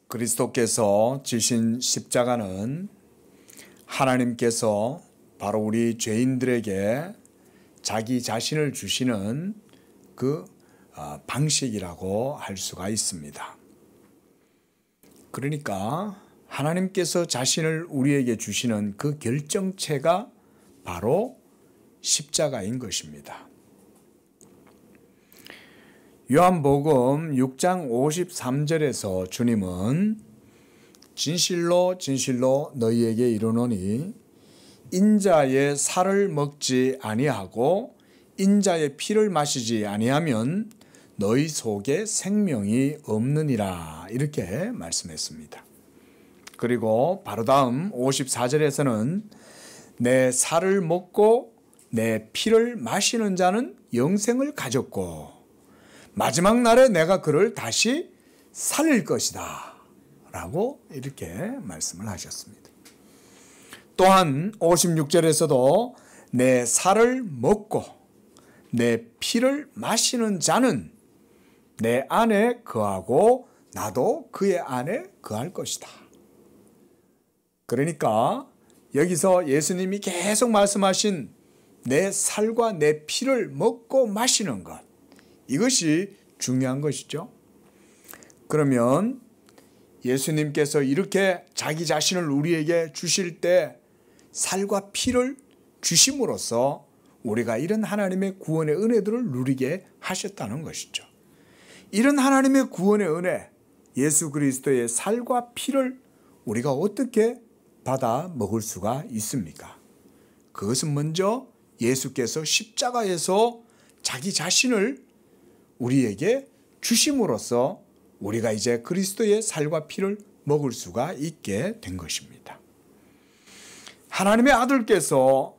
그리스도께서 지신 십자가는 하나님께서 바로 우리 죄인들에게 자기 자신을 주시는 그 방식이라고 할 수가 있습니다. 그러니까 하나님께서 자신을 우리에게 주시는 그 결정체가 바로 십자가인 것입니다. 요한복음 6장 53절에서 주님은 진실로 진실로 너희에게 이르노니 인자의 살을 먹지 아니하고 인자의 피를 마시지 아니하면 너희 속에 생명이 없느니라 이렇게 말씀했습니다. 그리고 바로 다음 54절에서는 내 살을 먹고 내 피를 마시는 자는 영생을 가졌고 마지막 날에 내가 그를 다시 살릴 것이다 라고 이렇게 말씀을 하셨습니다. 또한 56절에서도 내 살을 먹고 내 피를 마시는 자는 내 안에 거하고 나도 그의 안에 거할 것이다. 그러니까 여기서 예수님이 계속 말씀하신 내 살과 내 피를 먹고 마시는 것, 이것이 중요한 것이죠. 그러면 예수님께서 이렇게 자기 자신을 우리에게 주실 때 살과 피를 주심으로써 우리가 이런 하나님의 구원의 은혜들을 누리게 하셨다는 것이죠. 이런 하나님의 구원의 은혜, 예수 그리스도의 살과 피를 우리가 어떻게 받아 먹을 수가 있습니까? 그것은 먼저 예수께서 십자가에서 자기 자신을 우리에게 주심으로써 우리가 이제 그리스도의 살과 피를 먹을 수가 있게 된 것입니다. 하나님의 아들께서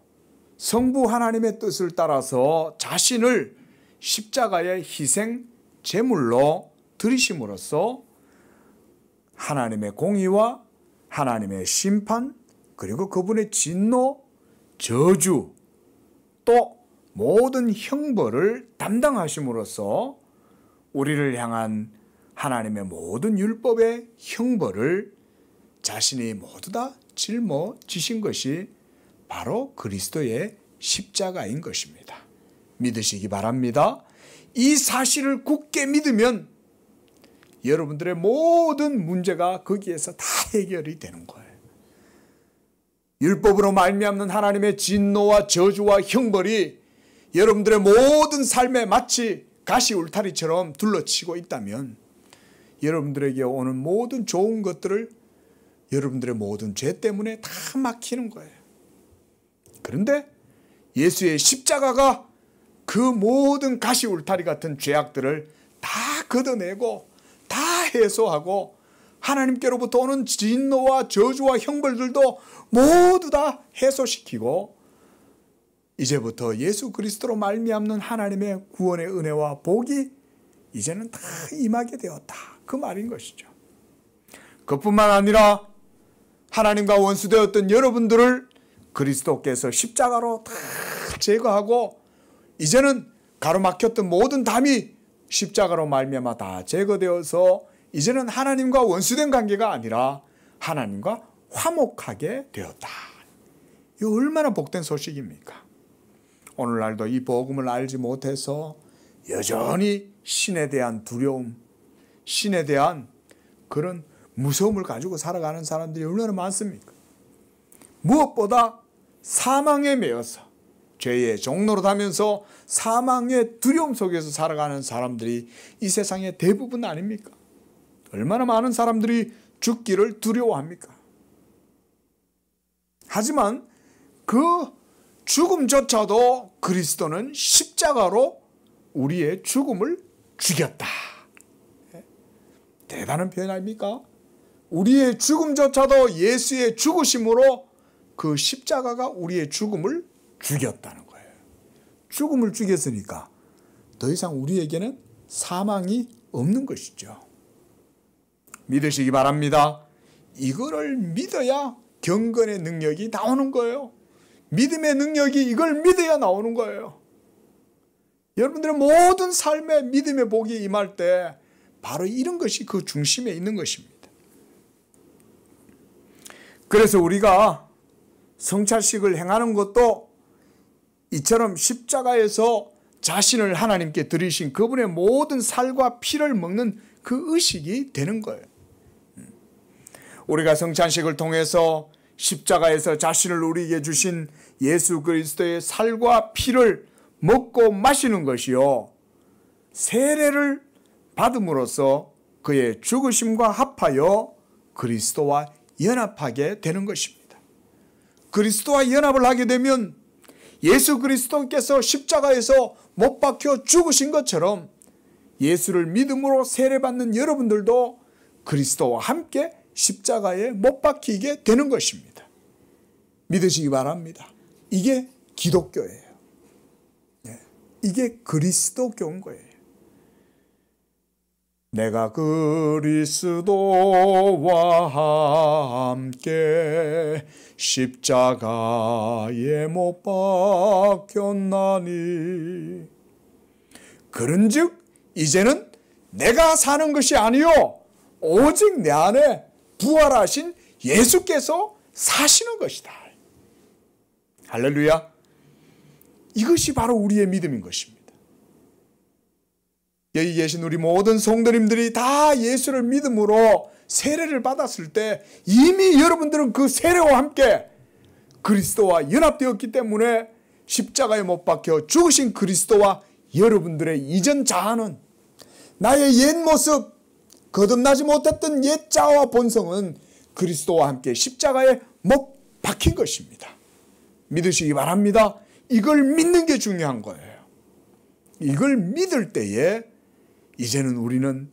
성부 하나님의 뜻을 따라서 자신을 십자가의 희생 제물로 드리심으로써 하나님의 공의와 하나님의 심판, 그리고 그분의 진노, 저주, 또 모든 형벌을 담당하심으로써 우리를 향한 하나님의 모든 율법의 형벌을 자신이 모두 다 짊어지신 것이 바로 그리스도의 십자가인 것입니다. 믿으시기 바랍니다. 이 사실을 굳게 믿으면 여러분들의 모든 문제가 거기에서 다 해결이 되는 거예요. 율법으로 말미암는 하나님의 진노와 저주와 형벌이 여러분들의 모든 삶에 마치 가시 울타리처럼 둘러치고 있다면 여러분들에게 오는 모든 좋은 것들을 여러분들의 모든 죄 때문에 다 막히는 거예요. 그런데 예수의 십자가가 그 모든 가시 울타리 같은 죄악들을 다 걷어내고 다 해소하고 하나님께로부터 오는 진노와 저주와 형벌들도 모두 다 해소시키고 이제부터 예수 그리스도로 말미암는 하나님의 구원의 은혜와 복이 이제는 다 임하게 되었다. 그 말인 것이죠. 그뿐만 아니라 하나님과 원수되었던 여러분들을 그리스도께서 십자가로 다 제거하고 이제는 가로막혔던 모든 담이 십자가로 말미암아 다 제거되어서 이제는 하나님과 원수된 관계가 아니라 하나님과 화목하게 되었다. 이 얼마나 복된 소식입니까? 오늘날도 이 복음을 알지 못해서 여전히 신에 대한 두려움, 신에 대한 그런 무서움을 가지고 살아가는 사람들이 얼마나 많습니까? 무엇보다 사망에 매여서 죄의 종로로 다면서 사망의 두려움 속에서 살아가는 사람들이 이 세상의 대부분 아닙니까? 얼마나 많은 사람들이 죽기를 두려워합니까? 하지만 그 죽음조차도 그리스도는 십자가로 우리의 죽음을 죽였다. 대단한 표현 아닙니까? 우리의 죽음조차도 예수의 죽으심으로 그 십자가가 우리의 죽음을 죽였다는 거예요. 죽음을 죽였으니까 더 이상 우리에게는 사망이 없는 것이죠. 믿으시기 바랍니다. 이거를 믿어야 경건의 능력이 나오는 거예요. 믿음의 능력이 이걸 믿어야 나오는 거예요. 여러분들의 모든 삶에 믿음의 복이 임할 때 바로 이런 것이 그 중심에 있는 것입니다. 그래서 우리가 성찬식을 행하는 것도 이처럼 십자가에서 자신을 하나님께 드리신 그분의 모든 살과 피를 먹는 그 의식이 되는 거예요. 우리가 성찬식을 통해서 십자가에서 자신을 우리에게 주신 예수 그리스도의 살과 피를 먹고 마시는 것이요, 세례를 받음으로써 그의 죽으심과 합하여 그리스도와 연합하게 되는 것입니다. 그리스도와 연합을 하게 되면 예수 그리스도께서 십자가에서 못 박혀 죽으신 것처럼 예수를 믿음으로 세례받는 여러분들도 그리스도와 함께 십자가에 못 박히게 되는 것입니다. 믿으시기 바랍니다. 이게 기독교예요. 이게 그리스도교인 거예요. 내가 그리스도와 함께 십자가에 못 박혔나니, 그런즉 이제는 내가 사는 것이 아니요 오직 내 안에 부활하신 예수께서 사시는 것이다. 할렐루야. 이것이 바로 우리의 믿음인 것입니다. 여기 계신 우리 모든 성도님들이 다 예수를 믿음으로 세례를 받았을 때 이미 여러분들은 그 세례와 함께 그리스도와 연합되었기 때문에 십자가에 못 박혀 죽으신 그리스도와 여러분들의 이전 자아는, 나의 옛 모습, 거듭나지 못했던 옛 자아와 본성은 그리스도와 함께 십자가에 못 박힌 것입니다. 믿으시기 바랍니다. 이걸 믿는 게 중요한 거예요. 이걸 믿을 때에 이제는 우리는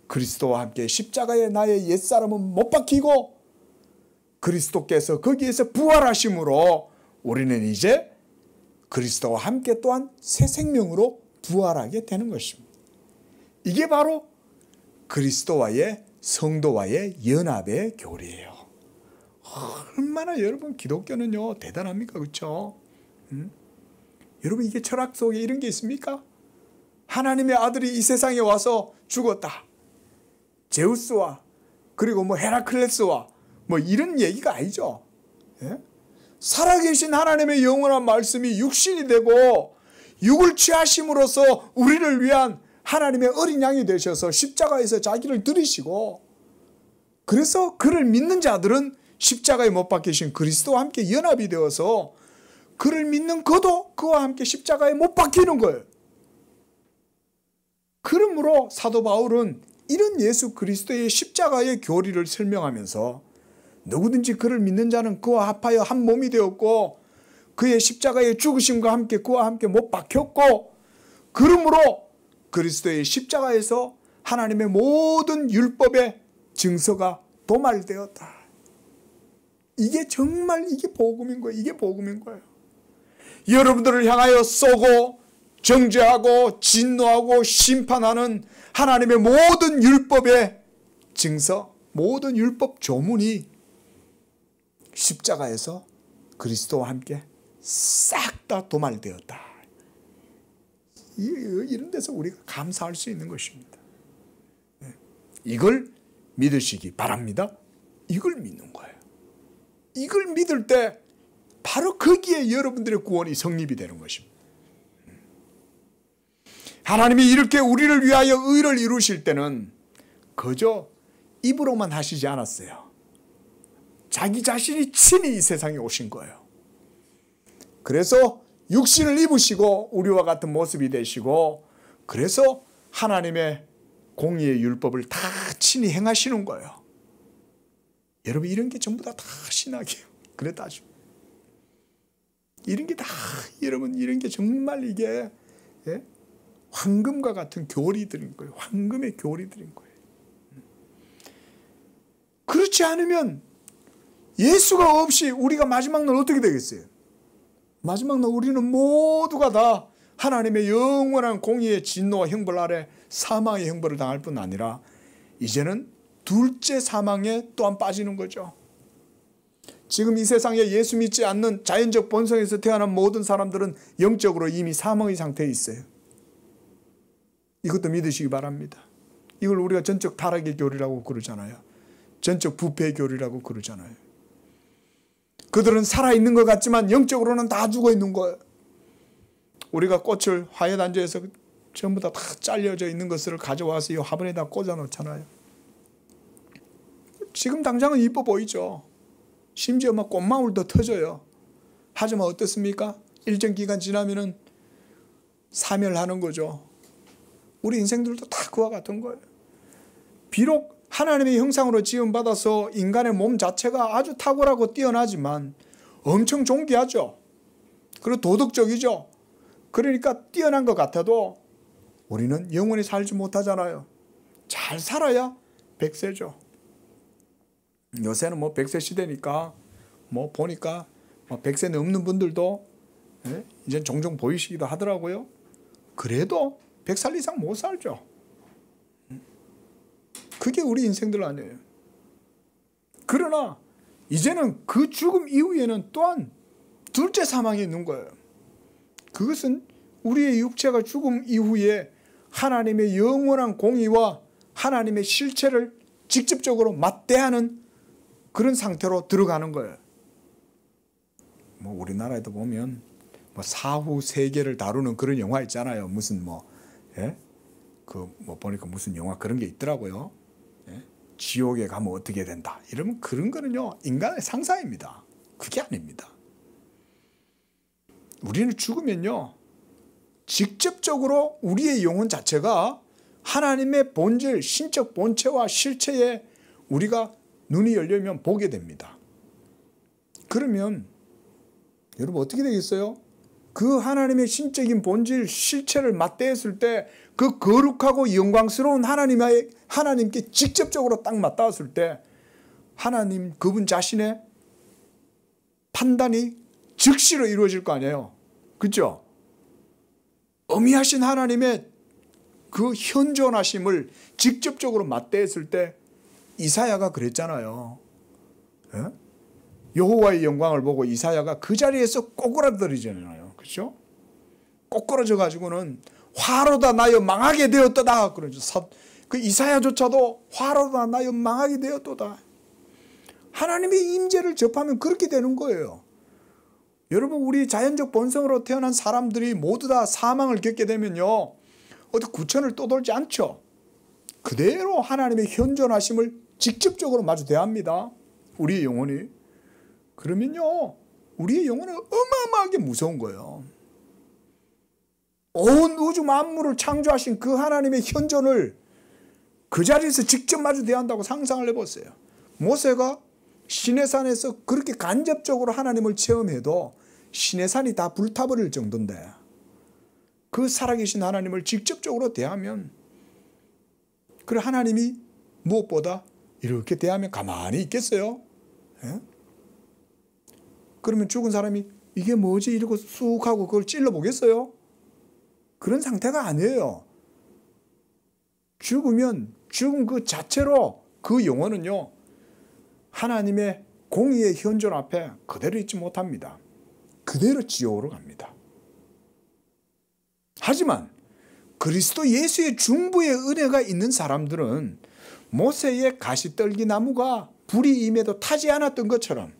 그리스도와 함께 십자가에 나의 옛사람은 못 박히고 그리스도께서 거기에서 부활하심으로 우리는 이제 그리스도와 함께 또한 새 생명으로 부활하게 되는 것입니다. 이게 바로 그리스도와의 성도와의 연합의 교리예요. 얼마나 여러분 기독교는요 대단합니까? 그렇죠? 여러분, 이게 철학 속에 이런 게 있습니까? 하나님의 아들이 이 세상에 와서 죽었다. 제우스와 그리고 헤라클레스와 이런 얘기가 아니죠. 예? 살아계신 하나님의 영원한 말씀이 육신이 되고 육을 취하심으로써 우리를 위한 하나님의 어린 양이 되셔서 십자가에서 자기를 들이시고, 그래서 그를 믿는 자들은 십자가에 못 박히신 그리스도와 함께 연합이 되어서 그를 믿는 그도 그와 함께 십자가에 못 박히는 거예요. 그러므로 사도 바울은 이런 예수 그리스도의 십자가의 교리를 설명하면서 누구든지 그를 믿는 자는 그와 합하여 한 몸이 되었고 그의 십자가의 죽으심과 함께 그와 함께 못 박혔고, 그러므로 그리스도의 십자가에서 하나님의 모든 율법의 증서가 도말되었다. 이게 정말 이게 복음인 거예요. 이게 복음인 거예요. 여러분들을 향하여 쏘고 정죄하고 진노하고 심판하는 하나님의 모든 율법의 증서, 모든 율법 조문이 십자가에서 그리스도와 함께 싹 다 도말되었다. 이런 데서 우리가 감사할 수 있는 것입니다. 이걸 믿으시기 바랍니다. 이걸 믿는 거예요. 이걸 믿을 때 바로 거기에 여러분들의 구원이 성립이 되는 것입니다. 하나님이 이렇게 우리를 위하여 의를 이루실 때는 그저 입으로만 하시지 않았어요. 자기 자신이 친히 이 세상에 오신 거예요. 그래서 육신을 입으시고 우리와 같은 모습이 되시고, 그래서 하나님의 공의의 율법을 다 친히 행하시는 거예요. 여러분, 이런 게 전부 다 신학이에요. 그래 따지고 이런 게 다, 여러분, 이런 게 정말 이게 황금과 같은 교리들인 거예요. 황금의 교리들인 거예요. 그렇지 않으면 예수가 없이 우리가 마지막 날 어떻게 되겠어요? 마지막 날 우리는 모두가 다 하나님의 영원한 공의의 진노와 형벌 아래 사망의 형벌을 당할 뿐 아니라 이제는 둘째 사망에 또한 빠지는 거죠. 지금 이 세상에 예수 믿지 않는 자연적 본성에서 태어난 모든 사람들은 영적으로 이미 사망의 상태에 있어요. 이것도 믿으시기 바랍니다. 이걸 우리가 전적 타락의 교리라고 그러잖아요. 전적 부패의 교리라고 그러잖아요. 그들은 살아있는 것 같지만 영적으로는 다 죽어있는 거예요. 우리가 꽃을 화훼단지에서 전부 다 잘려져 있는 것을 가져와서 이 화분에다 꽂아 놓잖아요. 지금 당장은 이뻐 보이죠. 심지어 막 꽃망울도 터져요. 하지만 어떻습니까? 일정 기간 지나면은 사멸하는 거죠. 우리 인생들도 다 그와 같은 거예요. 비록 하나님의 형상으로 지음받아서 인간의 몸 자체가 아주 탁월하고 뛰어나지만 엄청 존귀하죠. 그리고 도덕적이죠. 그러니까 뛰어난 것 같아도 우리는 영원히 살지 못하잖아요. 잘 살아야 100세죠. 요새는 뭐 100세 시대니까 뭐 보니까 100세 넘는 분들도 이제 종종 보이시기도 하더라고요. 그래도 100살 이상 못 살죠. 그게 우리 인생들 아니에요. 그러나 이제는 그 죽음 이후에는 또한 둘째 사망이 있는 거예요. 그것은 우리의 육체가 죽음 이후에 하나님의 영원한 공의와 하나님의 실체를 직접적으로 맞대하는 그런 상태로 들어가는 거예요. 뭐 우리나라에도 보면 뭐 사후 세계를 다루는 그런 영화 있잖아요. 무슨 보니까 무슨 영화 그런 게 있더라고요. 지옥에 가면 어떻게 된다. 이러면 그런 거는요, 인간의 상상입니다. 그게 아닙니다. 우리는 죽으면요, 직접적으로 우리의 영혼 자체가 하나님의 본질, 신적 본체와 실체에 우리가 눈이 열리면 보게 됩니다. 그러면 여러분 어떻게 되겠어요? 그 하나님의 신적인 본질, 실체를 맞대했을 때 그 거룩하고 영광스러운 하나님께 직접적으로 딱 맞닿았을 때 하나님 그분 자신의 판단이 즉시로 이루어질 거 아니에요. 그렇죠? 어미하신 하나님의 그 현존하심을 직접적으로 맞대했을 때 이사야가 그랬잖아요. 여호와의 영광을 보고 이사야가 그 자리에서 꼬꾸라들이잖아요. 그렇죠? 꼬꾸라져 가지고는 화로다 나여 망하게 되었도다. 그러죠. 그 이사야조차도 화로다 나여 망하게 되었도다. 하나님의 임재를 접하면 그렇게 되는 거예요. 여러분 우리 자연적 본성으로 태어난 사람들이 모두 다 사망을 겪게 되면요, 어디 구천을 떠돌지 않죠. 그대로 하나님의 현존하심을 직접적으로 마주 대합니다. 우리의 영혼이. 그러면요, 우리의 영혼은 어마어마하게 무서운 거예요. 온 우주 만물을 창조하신 그 하나님의 현존을 그 자리에서 직접 마주 대한다고 상상을 해보세요. 모세가 시내산에서 그렇게 간접적으로 하나님을 체험해도 시내산이 다 불타버릴 정도인데 그 살아계신 하나님을 직접적으로 대하면, 그래 하나님이 무엇보다 이렇게 대하면 가만히 있겠어요? 그러면 죽은 사람이 이게 뭐지 이러고 쑥 하고 그걸 찔러보겠어요? 그런 상태가 아니에요. 죽으면 죽음 그 자체로 그 영혼은요, 하나님의 공의의 현존 앞에 그대로 있지 못합니다. 그대로 지옥으로 갑니다. 하지만 그리스도 예수의 중보의 은혜가 있는 사람들은 모세의 가시떨기 나무가 불이 임해도 타지 않았던 것처럼,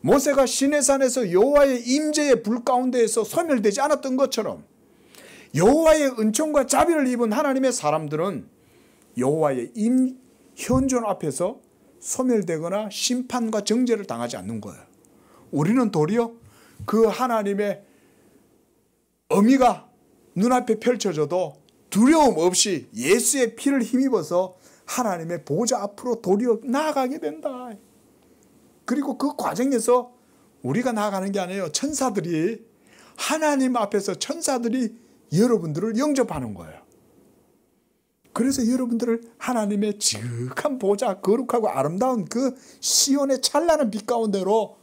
모세가 시내산에서 여호와의 임재의 불 가운데에서 소멸되지 않았던 것처럼, 여호와의 은총과 자비를 입은 하나님의 사람들은 여호와의 현존 앞에서 소멸되거나 심판과 정죄를 당하지 않는 거예요. 우리는 도리어 그 하나님의 어미가 눈앞에 펼쳐져도 두려움 없이 예수의 피를 힘입어서 하나님의 보좌 앞으로 도리어 나아가게 된다. 그리고 그 과정에서 우리가 나아가는 게 아니에요. 천사들이, 하나님 앞에서 천사들이 여러분들을 영접하는 거예요. 그래서 여러분들을 하나님의 지극한 보좌, 거룩하고 아름다운 그 시온의 찬란한 빛 가운데로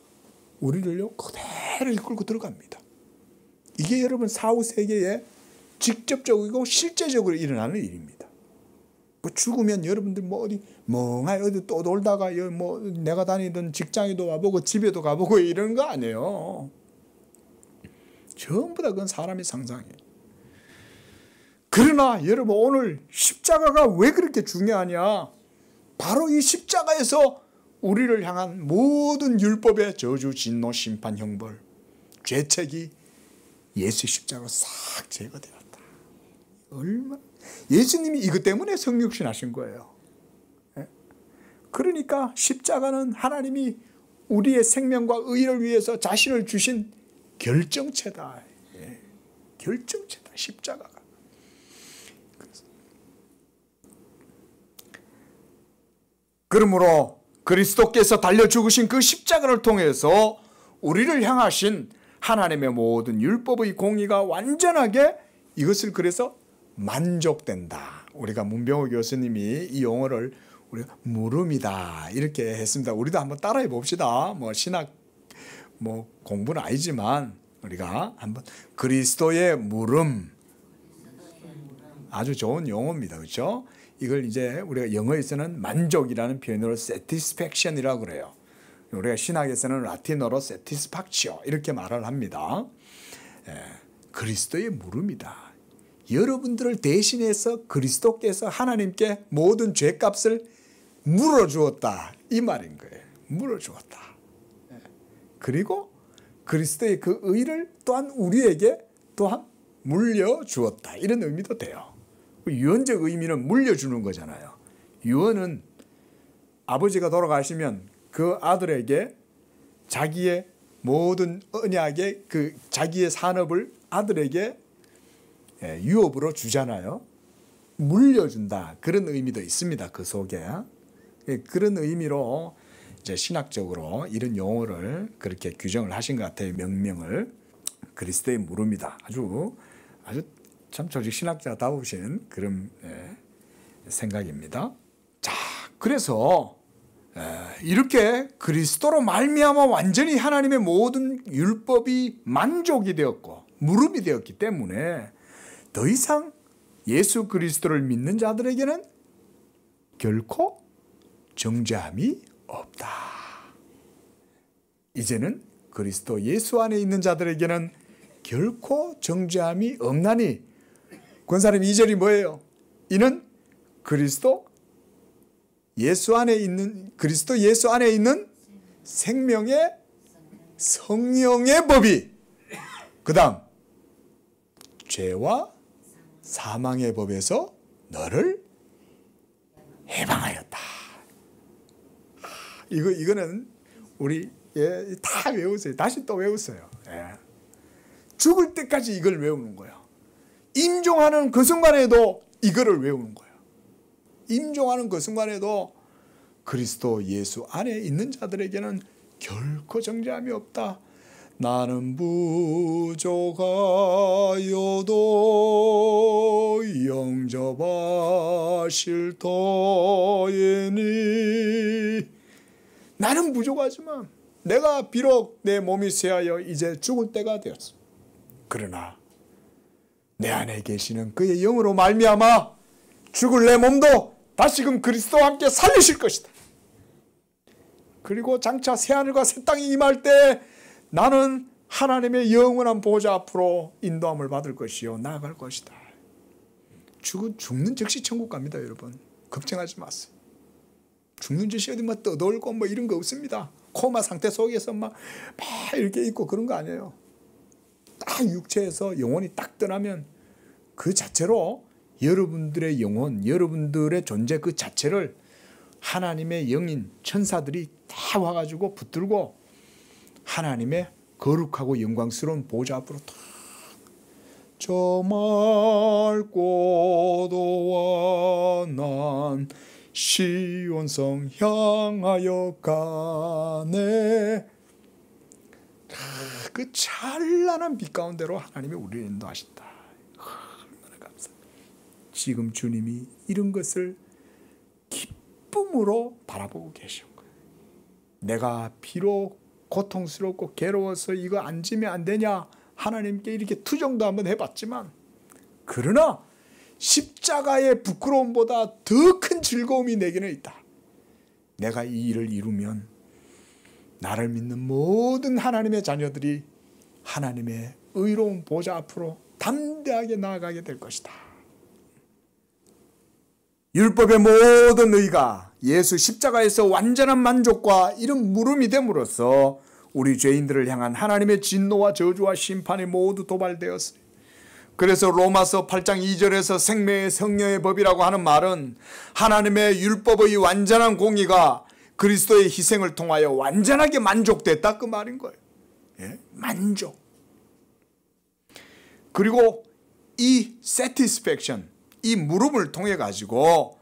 우리를요 그대로 이끌고 들어갑니다. 이게 여러분 사후 세계에 직접적이고 실제적으로 일어나는 일입니다. 뭐 죽으면 여러분들 뭐 어디 멍하게 어디 또 놀다가 뭐 내가 다니던 직장에도 와보고 집에도 가보고 이런 거 아니에요. 전부 다 그건 사람의 상상이에요. 그러나 여러분 오늘 십자가가 왜 그렇게 중요하냐? 바로 이 십자가에서 우리를 향한 모든 율법의 저주, 진노, 심판, 형벌, 죄책이 예수 십자가로 싹 제거되었다. 얼마 예수님이 이것 때문에 성육신 하신 거예요. 그러니까 십자가는 하나님이 우리의 생명과 의를 위해서 자신을 주신 결정체다. 결정체다, 십자가가. 그러므로 그리스도께서 달려 죽으신 그 십자가를 통해서 우리를 향하신 하나님의 모든 율법의 공의가 완전하게 이것을 그래서 만족된다. 우리가 문병호 교수님이 이 용어를 우리가 물음이다 이렇게 했습니다. 우리도 한번 따라해 봅시다. 신학 공부는 아니지만 우리가 한번 그리스도의 물음, 아주 좋은 용어입니다. 그렇죠? 이걸 이제 우리가 영어에서는 만족이라는 표현으로 satisfaction이라고 그래요. 우리가 신학에서는 라틴어로 satisfactio 이렇게 말을 합니다. 그리스도의 물음이다. 여러분들을 대신해서 그리스도께서 하나님께 모든 죄값을 물어주었다 이 말인 거예요. 물어주었다. 그리고 그리스도의 그 의를 또한 우리에게 또한 물려주었다 이런 의미도 돼요. 유언적 의미는 물려주는 거잖아요. 유언은 아버지가 돌아가시면 그 아들에게 자기의 모든 언약의 그 자기의 산업을 아들에게 유업으로 주잖아요. 물려준다 그런 의미도 있습니다. 그 속에 그런 의미로 이제 신학적으로 이런 용어를 그렇게 규정을 하신 것 같아요. 명명을 그리스도의 물음이다. 아주 참 조직 신학자다우신 그런 생각입니다. 자, 그래서 이렇게 그리스도로 말미암아 완전히 하나님의 모든 율법이 만족이 되었고 물음이 되었기 때문에 더 이상 예수 그리스도를 믿는 자들에게는 결코 정죄함이 없다. 이제는 그리스도 예수 안에 있는 자들에게는 결코 정죄함이 없나니 권사님 2절이 뭐예요? 이는 그리스도 예수 안에 있는 생명의 성령의 법이 그 다음 죄와 사망의 법에서 너를 해방하였다. 이거는 우리 다 외우세요. 다시 또 외우세요. 죽을 때까지 이걸 외우는 거예요. 임종하는 그 순간에도 이거를 외우는 거예요. 임종하는 그 순간에도 그리스도 예수 안에 있는 자들에게는 결코 정죄함이 없다. 나는 부족하여도 영접하실 터이니 나는 부족하지만 내가 비록 내 몸이 쇠하여 이제 죽을 때가 되었어. 그러나 내 안에 계시는 그의 영으로 말미암아 죽을 내 몸도 다시금 그리스도와 함께 살리실 것이다. 그리고 장차 새하늘과 새 땅이 임할 때 나는 하나님의 영원한 보좌 앞으로 인도함을 받을 것이요 나아갈 것이다. 죽는 즉시 천국 갑니다. 여러분 걱정하지 마세요. 죽는 즉시 어디 떠돌고 이런 거 없습니다. 코마 상태 속에서 막 이렇게 있고 그런 거 아니에요. 딱 육체에서 영혼이 딱 떠나면 그 자체로 여러분들의 영혼, 여러분들의 존재 그 자체를 하나님의 영인 천사들이 다 와가지고 붙들고 하나님의 거룩하고 영광스러운 보좌 앞으로 탁 저 맑고 도완한 시온성 향하여 가네. 그 찬란한 빛 가운데로 하나님이 우리를 인도하신다. 얼마나 감사합니다. 지금 주님이 이런 것을 기쁨으로 바라보고 계신 거예요. 내가 비록 고통스럽고 괴로워서 이거 앉으면 안 되냐 하나님께 이렇게 투정도 한번 해봤지만 그러나 십자가의 부끄러움보다 더 큰 즐거움이 내게는 있다. 내가 이 일을 이루면 나를 믿는 모든 하나님의 자녀들이 하나님의 의로운 보좌 앞으로 담대하게 나아가게 될 것이다. 율법의 모든 의가 예수 십자가에서 완전한 만족과 이런 물음이 됨으로써 우리 죄인들을 향한 하나님의 진노와 저주와 심판이 모두 도발되었어요. 그래서 로마서 8장 2절에서 생명의 성령의 법이라고 하는 말은 하나님의 율법의 완전한 공의가 그리스도의 희생을 통하여 완전하게 만족됐다 그 말인 거예요. 예? 만족. 그리고 이 satisfaction, 이 물음을 통해 가지고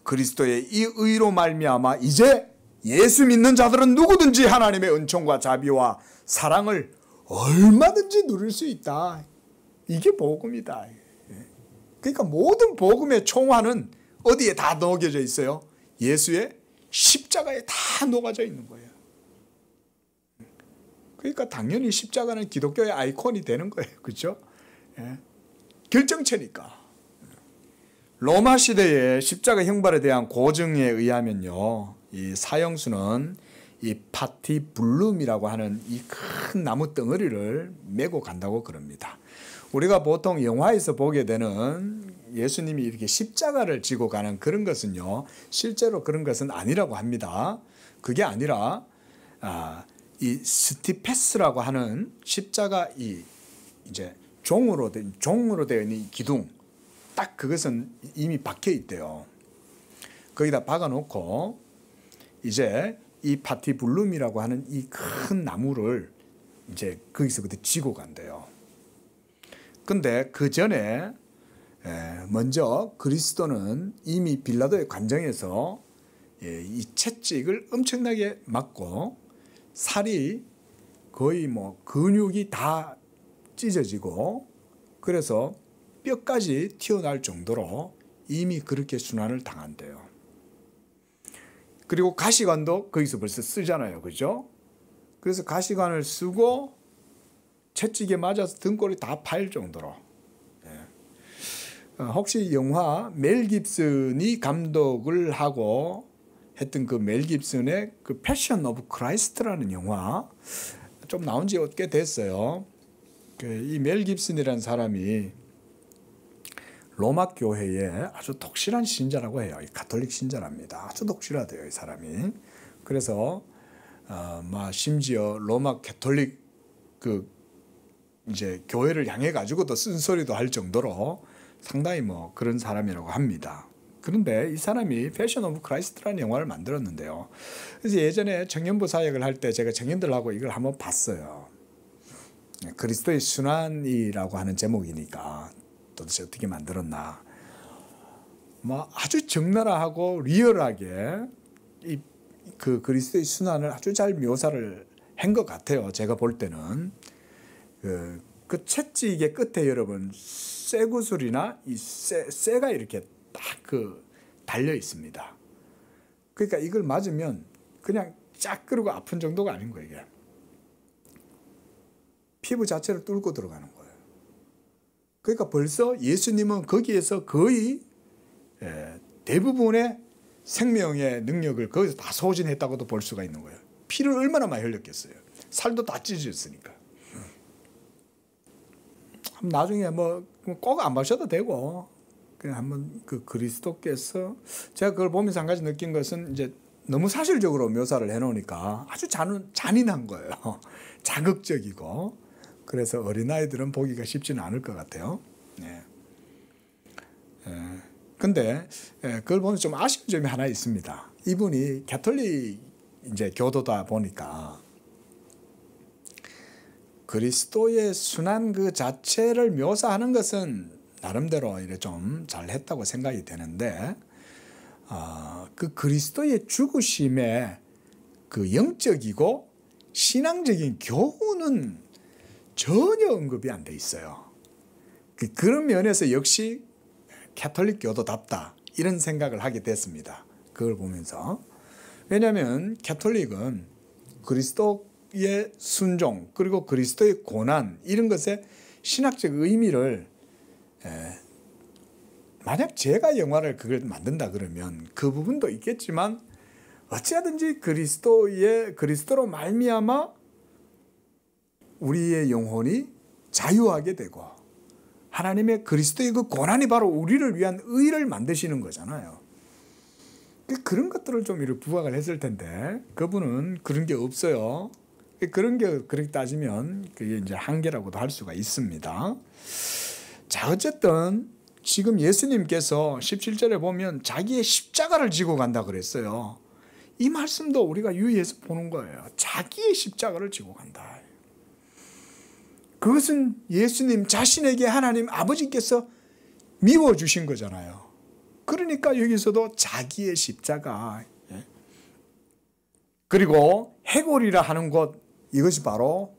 그리스도의 이 의로 말미암아 이제 예수 믿는 자들은 누구든지 하나님의 은총과 자비와 사랑을 얼마든지 누릴 수 있다. 이게 복음이다. 그러니까 모든 복음의 총화는 어디에 다 녹여져 있어요? 예수의 십자가에 다 녹아져 있는 거예요. 그러니까 당연히 십자가는 기독교의 아이콘이 되는 거예요. 그렇죠? 예. 결정체니까. 로마 시대의 십자가 형벌에 대한 고증에 의하면요, 이 사형수는 이 파티블룸이라고 하는 이 큰 나무 덩어리를 메고 간다고 그럽니다. 우리가 보통 영화에서 보게 되는 예수님이 이렇게 십자가를 지고 가는 그런 것은요, 실제로 그런 것은 아니라고 합니다. 그게 아니라 이 스티페스라고 하는 십자가 이제 종으로 되어 있는 이 기둥, 딱 그것은 이미 박혀 있대요. 거기다 박아놓고 이제 이 파티블룸이라고 하는 이 큰 나무를 이제 거기서부터 지고 간대요. 근데 그 전에 먼저 그리스도는 이미 빌라도의 관정에서 이 채찍을 엄청나게 맞고 살이 거의 뭐 근육이 다 찢어지고 그래서 뼈까지 튀어나올 정도로 이미 그렇게 순환을 당한대요. 그리고 가시관도 거기서 벌써 쓰잖아요. 그죠? 그래서 가시관을 쓰고 채찍에 맞아서 등골이 다 파일 정도로. 혹시 영화 멜 깁슨이 감독을 하고 했던 그 멜 깁슨의 그 패션 오브 크라이스트라는 영화 좀 나온 지 꽤 됐어요. 이 멜 깁슨이라는 사람이 로마 교회의 아주 독실한 신자라고 해요. 가톨릭 신자랍니다. 아주 독실하대요, 이 사람이. 그래서 심지어 로마 가톨릭 이제 교회를 향해 가지고도 쓴소리도 할 정도로 상당히 뭐 그런 사람이라고 합니다. 그런데 이 사람이 패션 오브 크라이스트라는 영화를 만들었는데요. 그래서 예전에 청년부 사역을 할 때 제가 청년들하고 이걸 한번 봤어요. 그리스도의 순환이라고 하는 제목이니까 도대체 어떻게 만들었나. 뭐 아주 적나라하고 리얼하게 그 그리스도의 순환을 아주 잘 묘사를 한 것 같아요. 제가 볼 때는. 그 채찍의 끝에 여러분 쇠구슬이나 이 쇠가 이렇게 딱 달려 있습니다. 그러니까 이걸 맞으면 그냥 쫙 그러고 아픈 정도가 아닌 거예요. 이게. 피부 자체를 뚫고 들어가는 거예요. 그러니까 벌써 예수님은 거기에서 거의 대부분의 생명의 능력을 거기서 다 소진했다고도 볼 수가 있는 거예요. 피를 얼마나 많이 흘렸겠어요. 살도 다 찢어졌으니까. 나중에 뭐 꼭 안 마셔도 되고 그냥 한번 그 그리스도께서 제가 그걸 보면서 한 가지 느낀 것은 이제 너무 사실적으로 묘사를 해놓으니까 아주 잔인한 거예요. 자극적이고 그래서 어린아이들은 보기가 쉽지는 않을 것 같아요. 네. 근데 그걸 보면 좀 아쉬운 점이 하나 있습니다. 이분이 가톨릭 이제 교도다 보니까 그리스도의 순환 그 자체를 묘사하는 것은 나름대로 이래 좀 잘했다고 생각이 되는데 그 그리스도의 죽으심의 그 영적이고 신앙적인 교훈은 전혀 언급이 안 돼 있어요. 그런 면에서 역시 가톨릭 교도답다 이런 생각을 하게 됐습니다. 그걸 보면서. 왜냐하면 가톨릭은 그리스도의 순종 그리고 그리스도의 고난 이런 것의 신학적 의미를 만약 제가 영화를 그걸 만든다 그러면 그 부분도 있겠지만 어찌하든지 그리스도로 말미암아 우리의 영혼이 자유하게 되고 하나님의 그리스도의 그 고난이 바로 우리를 위한 의를 만드시는 거잖아요. 그런 것들을 좀 이렇게 부각을 했을 텐데 그분은 그런 게 없어요. 그런 게 그렇게 따지면 그게 이제 한계라고도 할 수가 있습니다. 자, 어쨌든 지금 예수님께서 17절에 보면 자기의 십자가를 지고 간다 그랬어요. 이 말씀도 우리가 유의해서 보는 거예요. 자기의 십자가를 지고 간다. 그것은 예수님 자신에게 하나님 아버지께서 미워주신 거잖아요. 그러니까 여기서도 자기의 십자가. 그리고 해골이라 하는 곳, 이것이 바로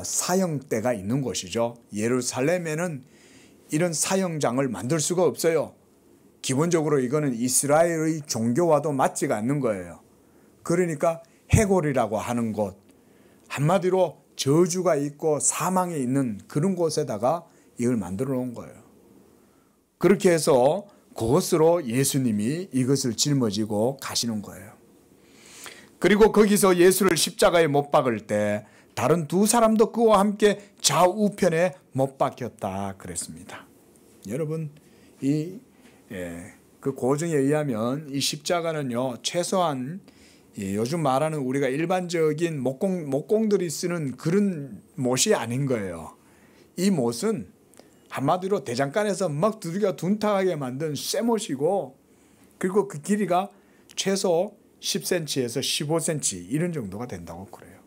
사형대가 있는 곳이죠. 예루살렘에는 이런 사형장을 만들 수가 없어요. 기본적으로 이거는 이스라엘의 종교와도 맞지가 않는 거예요. 그러니까 해골이라고 하는 곳, 한마디로 저주가 있고 사망에 있는 그런 곳에다가 이걸 만들어 놓은 거예요. 그렇게 해서 그것으로 예수님이 이것을 짊어지고 가시는 거예요. 그리고 거기서 예수를 십자가에 못 박을 때 다른 두 사람도 그와 함께 좌우편에 못 박혔다 그랬습니다. 여러분, 그 고증에 의하면 이 십자가는요, 최소한 요즘 말하는 우리가 일반적인 목공들이 쓰는 그런 못이 아닌 거예요. 이 못은 한마디로 대장간에서 막 두들겨 둔탁하게 만든 쇠못이고, 그리고 그 길이가 최소 10cm에서 15cm 이런 정도가 된다고 그래요.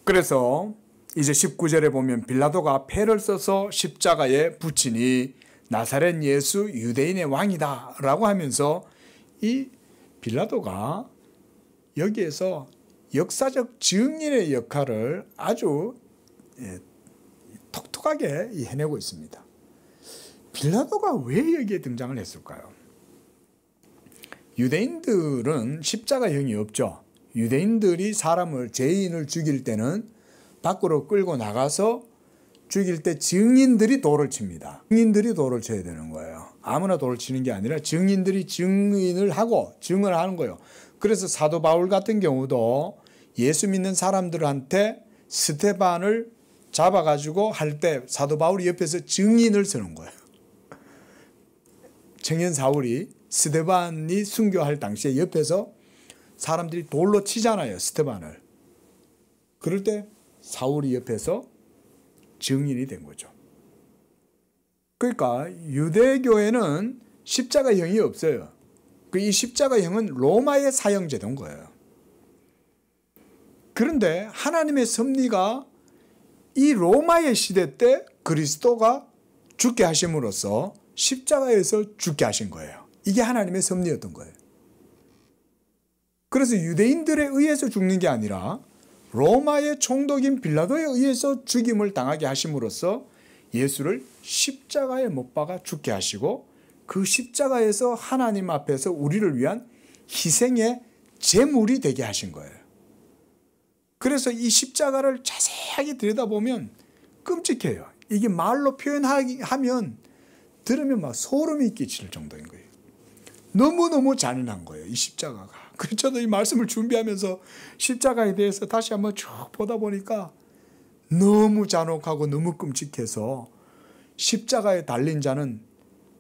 그래서 이제 19절에 보면 빌라도가 패를 써서 십자가에 붙이니 나사렛 예수 유대인의 왕이다 라고 하면서 이 빌라도가 여기에서 역사적 증인의 역할을 아주 톡톡하게 해내고 있습니다. 빌라도가 왜 여기에 등장을 했을까요? 유대인들은 십자가형이 없죠. 유대인들이 사람을, 죄인을 죽일 때는 밖으로 끌고 나가서 죽일 때 증인들이 돌을 칩니다. 증인들이 돌을 쳐야 되는 거예요. 아무나 돌을 치는 게 아니라 증인들이 증인을 하고 증언을 하는 거예요. 그래서 사도 바울 같은 경우도 예수 믿는 사람들한테 스테반을 잡아가지고 할 때 사도 바울이 옆에서 증인을 서는 거예요. 청년 사울이 스테반이 순교할 당시에 옆에서 사람들이 돌로 치잖아요, 스테반을. 그럴 때 사울이 옆에서 증인이 된 거죠. 그러니까 유대교에는 십자가형이 없어요. 이 십자가형은 로마의 사형제도인 거예요. 그런데 하나님의 섭리가 이 로마의 시대 때 그리스도가 죽게 하심으로써 십자가에서 죽게 하신 거예요. 이게 하나님의 섭리였던 거예요. 그래서 유대인들에 의해서 죽는 게 아니라 로마의 총독인 빌라도에 의해서 죽임을 당하게 하심으로써 예수를 십자가에 못 박아 죽게 하시고 그 십자가에서 하나님 앞에서 우리를 위한 희생의 제물이 되게 하신 거예요. 그래서 이 십자가를 자세하게 들여다보면 끔찍해요. 이게 말로 표현하면 들으면 막 소름이 끼칠 정도인 거예요. 너무너무 잔인한 거예요, 이 십자가가. 그래서 저도 이 말씀을 준비하면서 십자가에 대해서 다시 한번 쭉 보다 보니까 너무 잔혹하고 너무 끔찍해서 십자가에 달린 자는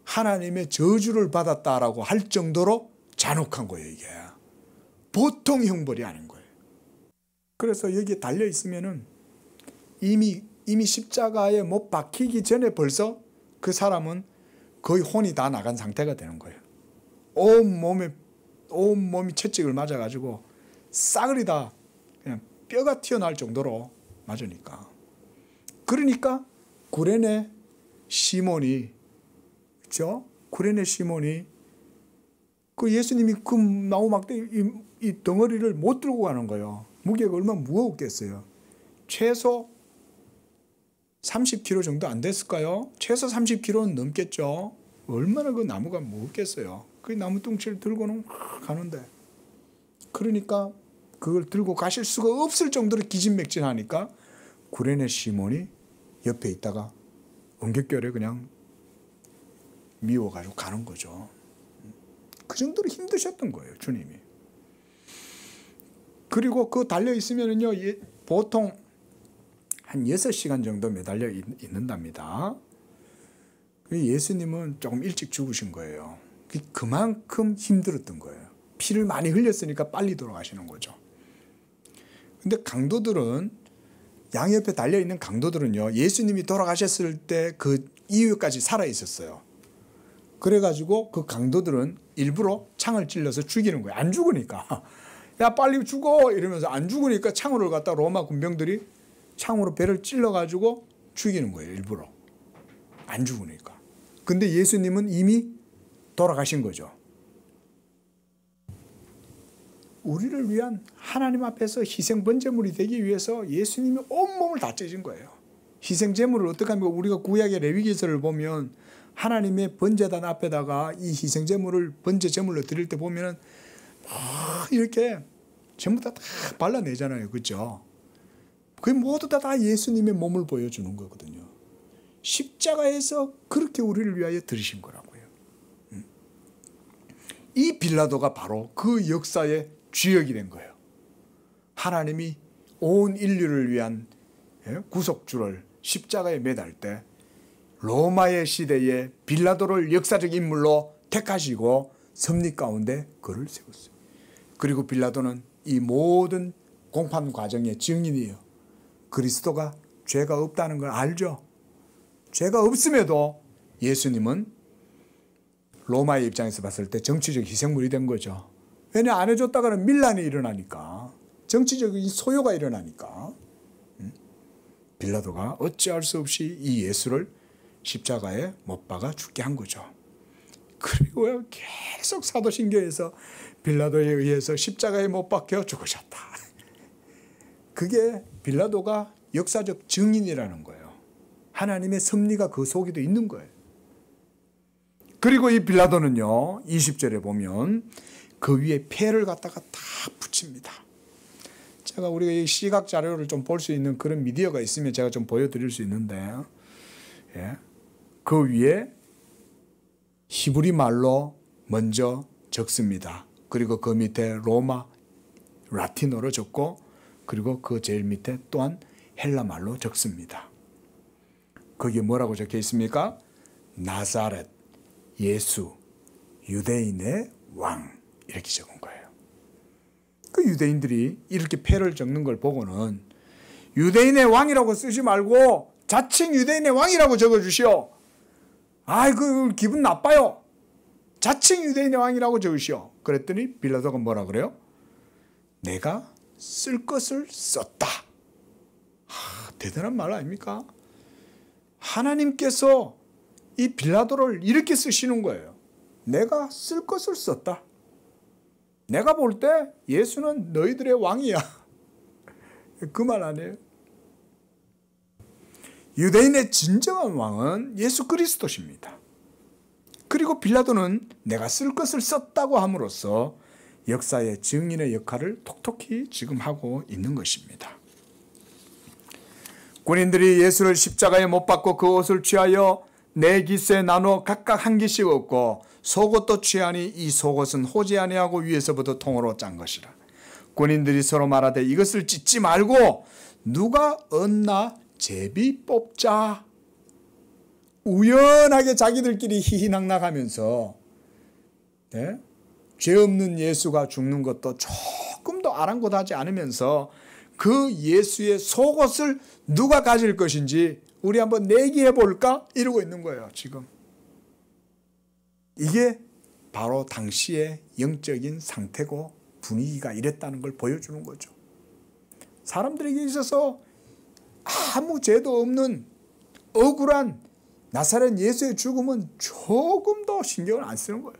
하나님의 저주를 받았다라고 할 정도로 잔혹한 거예요, 이게. 보통 형벌이 아닌 거예요. 그래서 여기에 달려 있으면은 이미 십자가에 못 박히기 전에 벌써 그 사람은 거의 혼이 다 나간 상태가 되는 거예요. 온 몸이 채찍을 맞아가지고 싸그리 다 그냥 뼈가 튀어나올 정도로 맞으니까. 그러니까 구레네 시몬이, 그렇죠? 구레네 시몬이 그 예수님이 그 나무 막대 이 덩어리를 못 들고 가는 거예요. 무게가 얼마나 무거웠겠어요. 최소 30kg 정도 안 됐을까요? 최소 30kg는 넘겠죠. 얼마나 그 나무가 무겁겠어요. 그 나무 뚱치를 들고는 가는데, 그러니까 그걸 들고 가실 수가 없을 정도로 기진맥진하니까 구레네 시몬이 옆에 있다가 엉겹결에 그냥 미워가지고 가는 거죠. 그 정도로 힘드셨던 거예요, 주님이. 그리고 그 달려있으면은요, 보통 한 6시간 정도 매달려 있는답니다. 예수님은 조금 일찍 죽으신 거예요. 그만큼 힘들었던 거예요. 피를 많이 흘렸으니까 빨리 돌아가시는 거죠. 근데 강도들은, 양 옆에 달려있는 강도들은요, 예수님이 돌아가셨을 때 그 이후까지 살아 있었어요. 그래가지고 그 강도들은 일부러 창을 찔러서 죽이는 거예요. 안 죽으니까. 야, 빨리 죽어! 이러면서 안 죽으니까 창으로 갖다 로마 군병들이 창으로 배를 찔러가지고 죽이는 거예요. 일부러. 안 죽으니까. 근데 예수님은 이미 돌아가신 거죠. 우리를 위한 하나님 앞에서 희생 번제물이 되기 위해서 예수님이 온몸을 다 찢은 거예요. 희생 제물을 어떻게 하면, 우리가 구약의 레위기서를 보면 하나님의 번제단 앞에다가 이 희생 제물을 번제 제물로 드릴 때 보면은 막 이렇게 전부 다 발라내잖아요. 그렇죠? 그게 모두 다 예수님의 몸을 보여주는 거거든요. 십자가에서 그렇게 우리를 위하여 들으신 거라고요. 이 빌라도가 바로 그 역사의 주역이 된 거예요. 하나님이 온 인류를 위한 구속주를 십자가에 매달 때 로마의 시대에 빌라도를 역사적 인물로 택하시고 섭리 가운데 그를 세웠어요. 그리고 빌라도는 이 모든 공판 과정의 증인이에요. 그리스도가 죄가 없다는 걸 알죠. 죄가 없음에도 예수님은 로마의 입장에서 봤을 때 정치적 희생물이 된 거죠. 왜냐, 안 해줬다가는 밀란이 일어나니까, 정치적인 소요가 일어나니까. 빌라도가 어찌할 수 없이 이 예수를 십자가에 못 박아 죽게 한 거죠. 그리고 계속 사도신경에서 빌라도에 의해서 십자가에 못 박혀 죽으셨다. 그게 빌라도가 역사적 증인이라는 거예요. 하나님의 섭리가 그 속에도 있는 거예요. 그리고 이 빌라도는요, 20절에 보면 그 위에 패를 갖다가 다 붙입니다. 제가 우리가 이 시각 자료를 좀 볼 수 있는 그런 미디어가 있으면 제가 좀 보여드릴 수 있는데, 그 위에 히브리 말로 먼저 적습니다. 그리고 그 밑에 로마 라틴어로 적고, 그리고 그 제일 밑에 또한 헬라 말로 적습니다. 거기에 뭐라고 적혀 있습니까? 나사렛, 예수, 유대인의 왕, 이렇게 적은 거예요. 그 유대인들이 이렇게 패를 적는 걸 보고는 유대인의 왕이라고 쓰지 말고 자칭 유대인의 왕이라고 적어주시오. 아이고, 기분 나빠요. 자칭 유대인의 왕이라고 적으시오. 그랬더니 빌라도가 뭐라 그래요? 내가 쓸 것을 썼다. 대단한 말 아닙니까? 하나님께서 이 빌라도를 이렇게 쓰시는 거예요. 내가 쓸 것을 썼다. 내가 볼 때 예수는 너희들의 왕이야. 그 말 아니에요? 유대인의 진정한 왕은 예수 그리스도십니다. 그리고 빌라도는 내가 쓸 것을 썼다고 함으로써 역사의 증인의 역할을 톡톡히 지금 하고 있는 것입니다. 군인들이 예수를 십자가에 못 박고 그 옷을 취하여 네 깃에 나눠 각각 한 깃씩 얻고 속옷도 취하니 이 속옷은 호지 아니하고 위에서부터 통으로 짠 것이라. 군인들이 서로 말하되 이것을 찢지 말고 누가 얻나 제비 뽑자. 우연하게 자기들끼리 희희낙낙하면서 죄 없는 예수가 죽는 것도 조금도 아랑곳하지 않으면서 그 예수의 속옷을 누가 가질 것인지 우리 한번 내기해 볼까? 이러고 있는 거예요, 지금. 이게 바로 당시의 영적인 상태고 분위기가 이랬다는 걸 보여주는 거죠. 사람들에게 있어서 아무 죄도 없는 억울한 나사렛 예수의 죽음은 조금도 신경을 안 쓰는 거예요.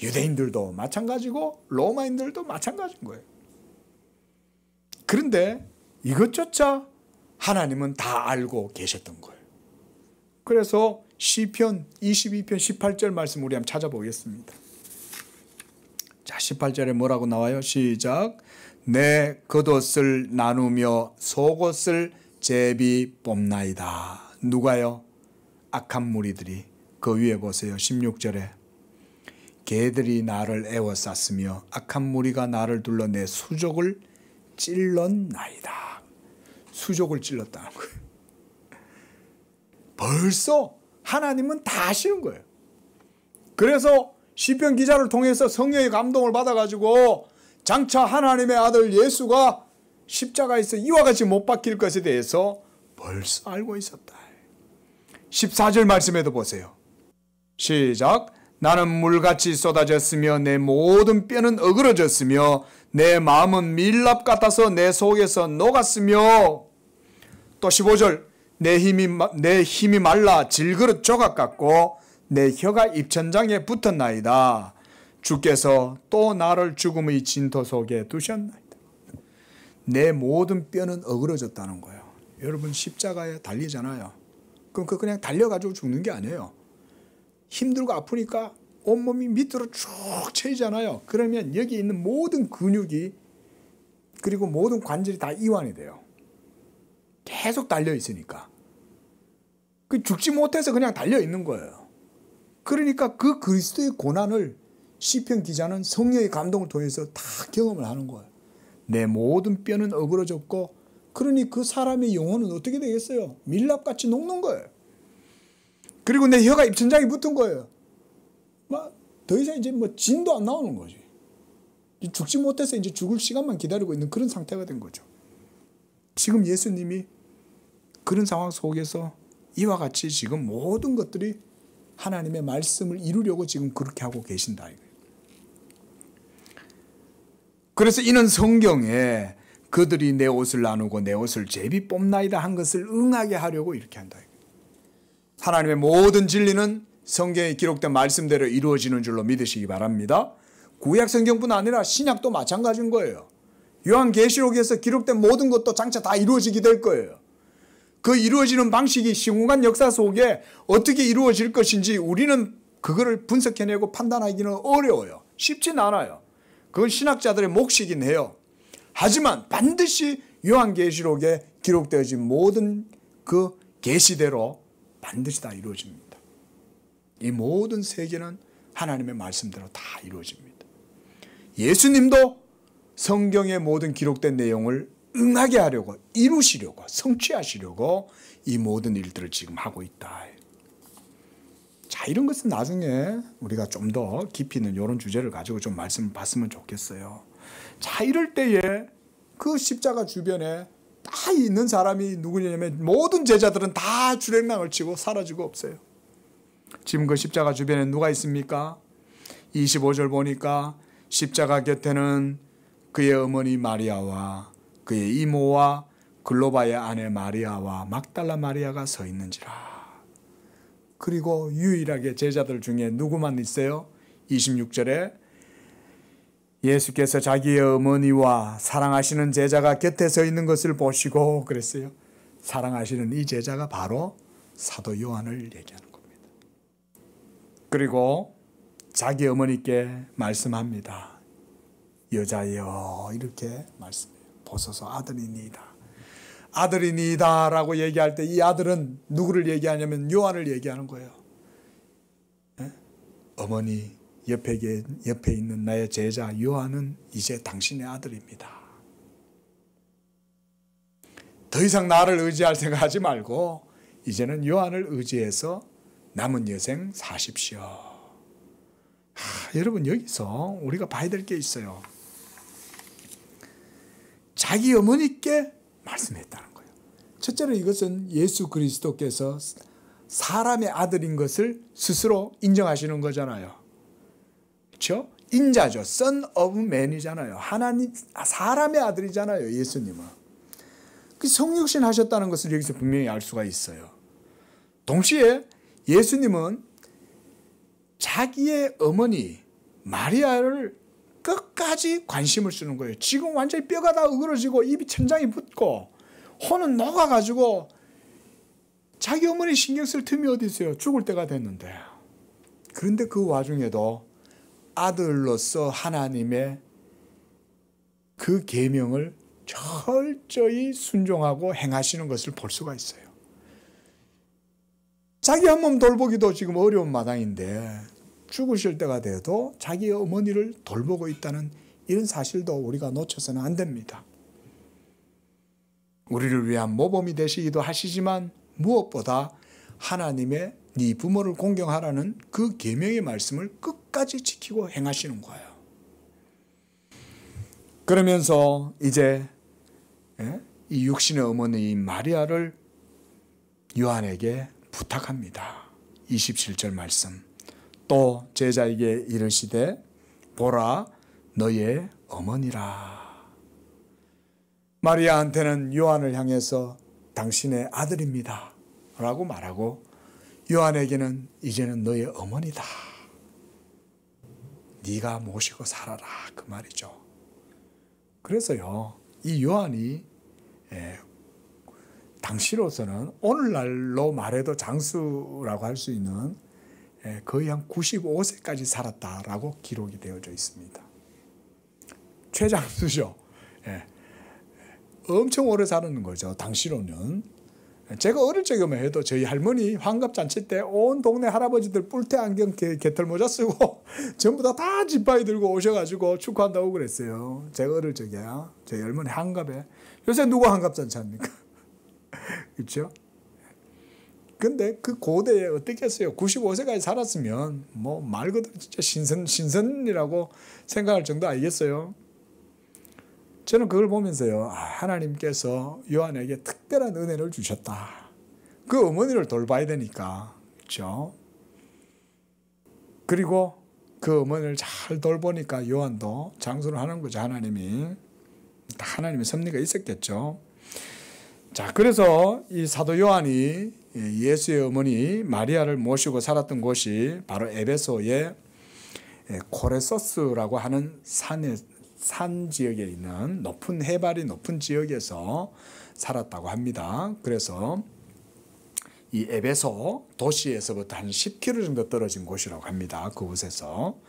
유대인들도 마찬가지고 로마인들도 마찬가지인 거예요. 그런데 이것조차 하나님은 다 알고 계셨던 거예요. 그래서 시편 22편 18절 말씀 우리 한번 찾아보겠습니다. 자, 18절에 뭐라고 나와요? 시작. 내 겉옷을 나누며 속옷을 제비 뽑나이다. 누가요? 악한 무리들이. 그 위에 보세요. 16절에 개들이 나를 애워쌌으며 악한 무리가 나를 둘러 내 수족을 찔렀나이다. 수족을 찔렀다는 거예요. 벌써 하나님은 다 아시는 거예요. 그래서 시편 기자를 통해서 성령의 감동을 받아가지고 장차 하나님의 아들 예수가 십자가에서 이와 같이 못 박힐 것에 대해서 벌써 알고 있었다. 14절 말씀에도 보세요. 시작. 나는 물같이 쏟아졌으며 내 모든 뼈는 어그러졌으며 내 마음은 밀랍 같아서 내 속에서 녹았으며, 또 15절. 내 힘이 말라 질그릇 조각 같고 내 혀가 입천장에 붙었나이다. 주께서 또 나를 죽음의 진토 속에 두셨나이다. 내 모든 뼈는 어그러졌다는 거예요. 여러분 십자가에 달리잖아요. 그럼 그냥 달려가지고 죽는 게 아니에요. 힘들고 아프니까 온몸이 밑으로 쭉 처지잖아요. 그러면 여기 있는 모든 근육이 그리고 모든 관절이 다 이완이 돼요. 계속 달려 있으니까. 죽지 못해서 그냥 달려 있는 거예요. 그러니까 그 그리스도의 고난을 시편 기자는 성령의 감동을 통해서 다 경험을 하는 거예요. 내 모든 뼈는 어그러졌고, 그러니 그 사람의 영혼은 어떻게 되겠어요? 밀랍같이 녹는 거예요. 그리고 내 혀가 입천장에 붙은 거예요. 더 이상 이제 진도 안 나오는 거지. 죽지 못해서 이제 죽을 시간만 기다리고 있는 그런 상태가 된 거죠. 지금 예수님이 그런 상황 속에서 이와 같이 지금 모든 것들이 하나님의 말씀을 이루려고 지금 그렇게 하고 계신다. 그래서 이는 성경에 그들이 내 옷을 나누고 내 옷을 제비 뽑나이다 한 것을 응하게 하려고 이렇게 한다. 하나님의 모든 진리는 성경에 기록된 말씀대로 이루어지는 줄로 믿으시기 바랍니다. 구약 성경뿐 아니라 신약도 마찬가지인 거예요. 요한계시록에서 기록된 모든 것도 장차 다 이루어지게 될 거예요. 그 이루어지는 방식이 시공간 역사 속에 어떻게 이루어질 것인지 우리는 그거를 분석해내고 판단하기는 어려워요. 쉽진 않아요. 그건 신학자들의 몫이긴 해요. 하지만 반드시 요한계시록에 기록되어진 모든 그 계시대로 반드시 다 이루어집니다. 이 모든 세계는 하나님의 말씀대로 다 이루어집니다. 예수님도 성경의 모든 기록된 내용을 응하게 하려고, 이루시려고, 성취하시려고 이 모든 일들을 지금 하고 있다. 자, 이런 것은 나중에 우리가 좀 더 깊이 있는 이런 주제를 가지고 좀 말씀을 봤으면 좋겠어요. 자, 이럴 때에 그 십자가 주변에 다 있는 사람이 누구냐면 모든 제자들은 다 주랭랑을 치고 사라지고 없어요. 지금 그 십자가 주변에 누가 있습니까? 25절 보니까 십자가 곁에는 그의 어머니 마리아와 그의 이모와 글로바의 아내 마리아와 막달라 마리아가 서 있는지라. 그리고 유일하게 제자들 중에 누구만 있어요? 26절에 예수께서 자기의 어머니와 사랑하시는 제자가 곁에 서 있는 것을 보시고 그랬어요. 사랑하시는 이 제자가 바로 사도 요한을 얘기하는 겁니다. 그리고 자기 어머니께 말씀합니다. 여자여, 이렇게 말씀해요. 보소서 아들이니이다. 아들이니이다 라고 얘기할 때 이 아들은 누구를 얘기하냐면 요한을 얘기하는 거예요. 어머니, 옆에 있는 나의 제자 요한은 이제 당신의 아들입니다. 더 이상 나를 의지할 생각하지 말고 이제는 요한을 의지해서 남은 여생 사십시오. 여러분, 여기서 우리가 봐야 될 게 있어요. 자기 어머니께 말씀했다는 거예요. 첫째로 이것은 예수 그리스도께서 사람의 아들인 것을 스스로 인정하시는 거잖아요. 그렇죠? 인자죠. Son of Man이잖아요. 하나님, 사람의 아들이잖아요. 예수님은. 그 성육신 하셨다는 것을 여기서 분명히 알 수가 있어요. 동시에 예수님은 자기의 어머니 마리아를 끝까지 관심을 쓰는 거예요. 지금 완전히 뼈가 다 으그러지고 입이 천장이 붓고 혼은 녹아가지고 자기 어머니 신경 쓸 틈이 어디 있어요. 죽을 때가 됐는데. 그런데 그 와중에도 아들로서 하나님의 그 계명을 철저히 순종하고 행하시는 것을 볼 수가 있어요. 자기 한 몸 돌보기도 지금 어려운 마당인데 죽으실 때가 돼도 자기 어머니를 돌보고 있다는 이런 사실도 우리가 놓쳐서는 안 됩니다. 우리를 위한 모범이 되시기도 하시지만 무엇보다 하나님의 네 부모를 공경하라는 그 계명의 말씀을 끝까지 지키고 행하시는 거예요. 그러면서 이제 이 육신의 어머니 마리아를 요한에게 부탁합니다. 27절 말씀. 또 제자에게 이르시되 보라 너의 어머니라. 마리아한테는 요한을 향해서 당신의 아들입니다 라고 말하고, 요한에게는 이제는 너의 어머니다. 네가 모시고 살아라 그 말이죠. 그래서요, 이 요한이 당시로서는 오늘날로 말해도 장수라고 할 수 있는 거의 한 95세까지 살았다라고 기록이 되어져 있습니다. 최장수죠. 엄청 오래 사는 거죠. 당시로는. 제가 어릴 적에만 해도 저희 할머니 환갑잔치 때 온 동네 할아버지들 뿔테 안경 개털 모자 쓰고 전부 다 지팡이 들고 오셔가지고 축하한다고 그랬어요. 제가 어릴 적에야. 저희 할머니 환갑에. 요새 누가 환갑잔치 합니까? 그렇죠? 근데 그 고대에 어떻게 했어요? 95세까지 살았으면 뭐 말 그대로 진짜 신선이라고 생각할 정도 아니겠어요? 저는 그걸 보면서요, 하나님께서 요한에게 특별한 은혜를 주셨다. 그 어머니를 돌봐야 되니까, 그렇죠? 그리고 그 어머니를 잘 돌보니까 요한도 장수를 하는 거죠. 하나님의 섭리가 있었겠죠. 자, 그래서 이 사도 요한이 예수의 어머니 마리아를 모시고 살았던 곳이 바로 에베소의 코레소스라고 하는 산 지역에 있는 해발이 높은 지역에서 살았다고 합니다. 그래서 이 에베소 도시에서부터 한 10km 정도 떨어진 곳이라고 합니다. 그곳에서.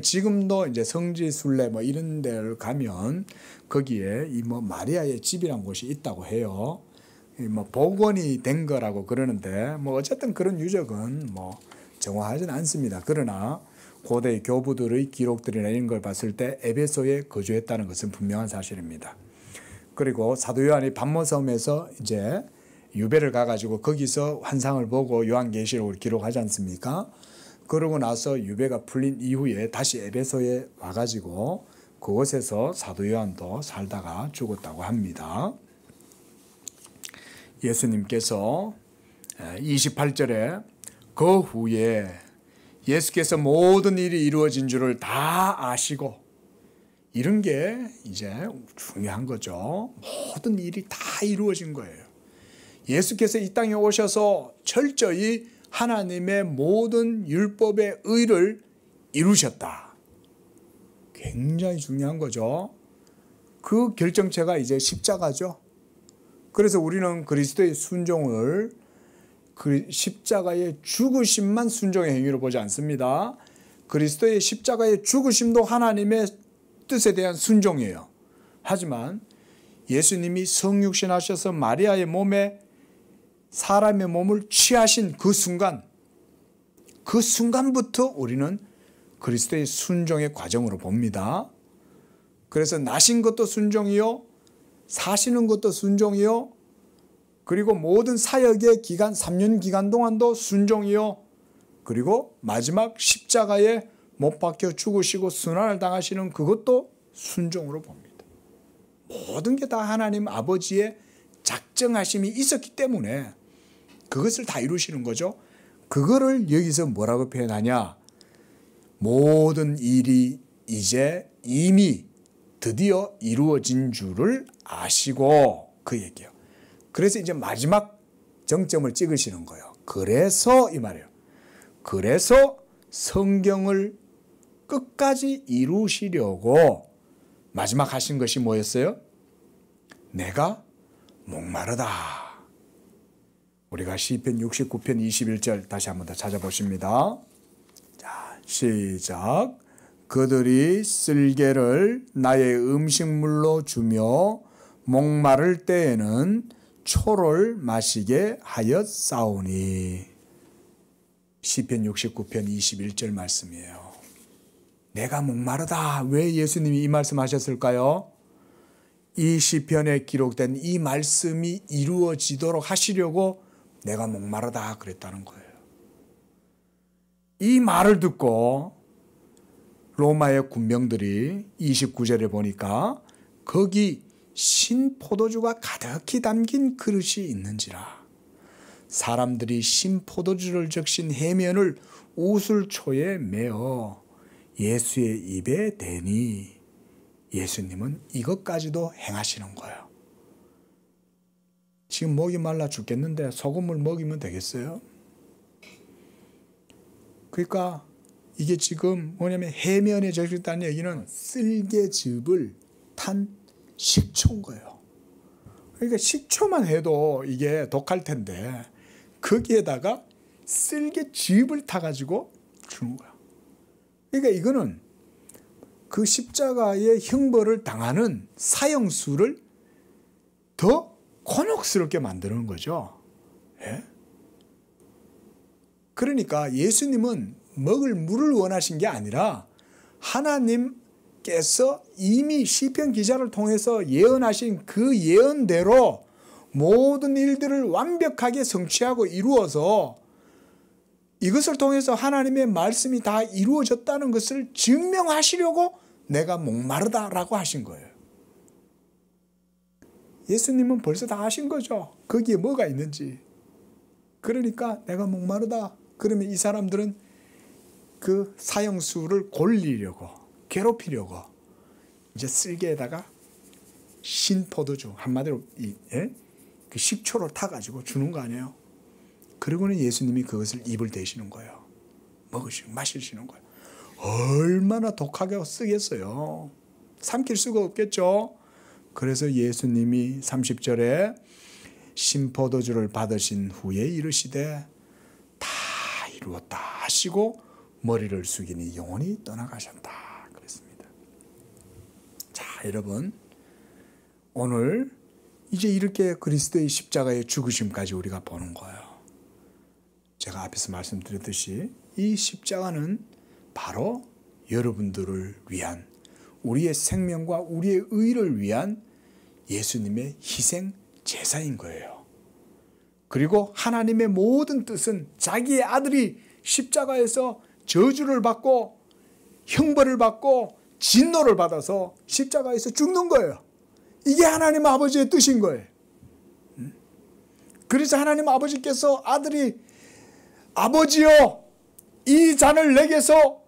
지금도 이제 성지 순례 뭐 이런 데를 가면 거기에 이 마리아의 집이란 곳이 있다고 해요. 복원이 된 거라고 그러는데 어쨌든 그런 유적은 정확하지는 않습니다. 그러나 고대의 교부들의 기록들이나 이런 걸 봤을 때 에베소에 거주했다는 것은 분명한 사실입니다. 그리고 사도 요한이 pat모섬에서 이제 유배를 가가지고 거기서 환상을 보고 요한계시록을 기록하지 않습니까? 그러고 나서 유배가 풀린 이후에 다시 에베소에 와가지고 그곳에서 사도 요한도 살다가 죽었다고 합니다. 예수님께서 28절에 그 후에 예수께서 모든 일이 이루어진 줄을 다 아시고, 이런 게 이제 중요한 거죠. 모든 일이 다 이루어진 거예요. 예수께서 이 땅에 오셔서 철저히 하나님의 모든 율법의 의를 이루셨다. 굉장히 중요한 거죠. 그 결정체가 이제 십자가죠. 그래서 우리는 그리스도의 순종을 그 십자가의 죽으심만 순종의 행위로 보지 않습니다. 그리스도의 십자가의 죽으심도 하나님의 뜻에 대한 순종이에요. 하지만 예수님이 성육신 하셔서 마리아의 몸에 사람의 몸을 취하신 그 순간부터 우리는 그리스도의 순종의 과정으로 봅니다. 그래서 나신 것도 순종이요, 사시는 것도 순종이요, 그리고 모든 사역의 기간 3년 기간 동안도 순종이요, 그리고 마지막 십자가에 못 박혀 죽으시고 순환을 당하시는 그것도 순종으로 봅니다. 모든 게 다 하나님 아버지의 작정하심이 있었기 때문에 그것을 다 이루시는 거죠. 그거를 여기서 뭐라고 표현하냐? 모든 일이 이제 이미 드디어 이루어진 줄을 아시고, 그 얘기예요. 그래서 이제 마지막 정점을 찍으시는 거예요. 그래서 이 말이에요. 그래서 성경을 끝까지 이루시려고 마지막 하신 것이 뭐였어요? 내가 목마르다. 우리가 시편 69편 21절 다시 한번 더 찾아보십니다. 자, 시작. 그들이 쓸개를 나의 음식물로 주며 목마를 때에는 초를 마시게 하였사오니. 시편 69편 21절 말씀이에요. 내가 목마르다. 왜 예수님이 이 말씀 하셨을까요? 이 시편에 기록된 이 말씀이 이루어지도록 하시려고 내가 목마르다 그랬다는 거예요. 이 말을 듣고 로마의 군병들이 29절에 보니까 거기 신포도주가 가득히 담긴 그릇이 있는지라 사람들이 신포도주를 적신 해면을 우슬초에 메어 예수의 입에 대니 예수님은 이것까지도 행하시는 거예요. 지금 목이 말라 죽겠는데 소금을 먹이면 되겠어요? 그러니까 이게 지금 뭐냐면 해면에 적셨다는 얘기는 쓸개즙을 탄 식초인 거예요. 그러니까 식초만 해도 이게 독할 텐데 거기에다가 쓸개즙을 타가지고 주는 거야. 그러니까 이거는 그 십자가의 형벌을 당하는 사형수를 더 곤혹스럽게 만드는 거죠. 예? 그러니까 예수님은 먹을 물을 원하신 게 아니라 하나님께서 이미 시편 기자를 통해서 예언하신 그 예언대로 모든 일들을 완벽하게 성취하고 이루어서 이것을 통해서 하나님의 말씀이 다 이루어졌다는 것을 증명하시려고 내가 목마르다라고 하신 거예요. 예수님은 벌써 다 아신 거죠. 거기에 뭐가 있는지. 그러니까 내가 목마르다. 그러면 이 사람들은 그 사형수를 골리려고 괴롭히려고 이제 쓸개에다가 신포도주 한마디로 그 식초를 타가지고 주는 거 아니에요. 그리고는 예수님이 그것을 입을 대시는 거예요. 먹으시고 마시시는 거예요. 얼마나 독하게 쓰겠어요. 삼킬 수가 없겠죠. 그래서 예수님이 30절에 신포도주를 받으신 후에 이르시되 다 이루었다 하시고 머리를 숙이니 영원히 떠나가셨다 그랬습니다. 자, 여러분 오늘 이제 이렇게 그리스도의 십자가의 죽으심까지 우리가 보는 거예요. 제가 앞에서 말씀드렸듯이 이 십자가는 바로 여러분들을 위한 우리의 생명과 우리의 의를 위한 예수님의 희생 제사인 거예요. 그리고 하나님의 모든 뜻은 자기의 아들이 십자가에서 저주를 받고 형벌을 받고 진노를 받아서 십자가에서 죽는 거예요. 이게 하나님 아버지의 뜻인 거예요. 그래서 하나님 아버지께서 아들이 아버지여 이 잔을 내게서